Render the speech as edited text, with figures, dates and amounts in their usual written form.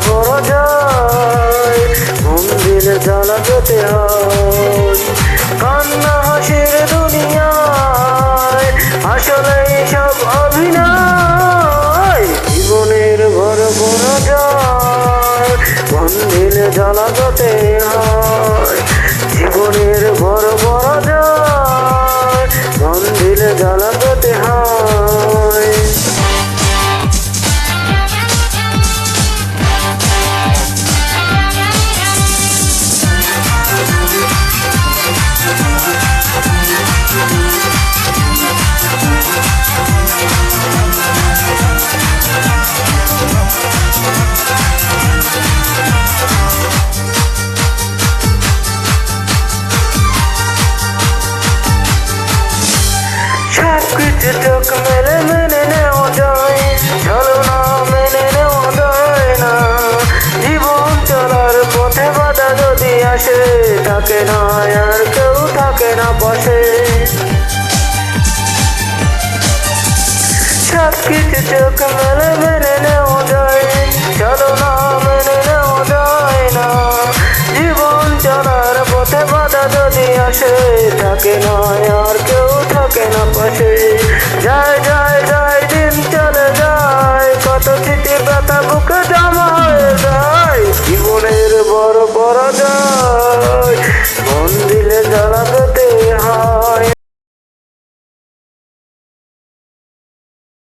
পরাজয়, মন দিলে জ্বালা পেতে হয়। কান্না হাসির দুনিয়ায় আসলে সব অভিনয়, জীবনের বড় পরাজয়, মন দিলে জ্বালা পেতে হয়। জীবনের বড় পরাজয়, মন দিলে জ্বালা পেতে হয়। সবকিছু চোখ মেলে মেনে নেওয়া যায়, চলো না মেনে নেওয়া যায় না। জীবন চলার পথে বাধা যদি আসে, থাকে না আর কেউ থাকে না পাশে। সবকিছু চোখ মেলে মেনে নেওয়া যায়, চলো না মেনে নেওয়া যায় না। জীবন চলার পথে বাধা যদি আসে, থাকে না আর কেউ থাকে না পাশে। জয় জয় জয়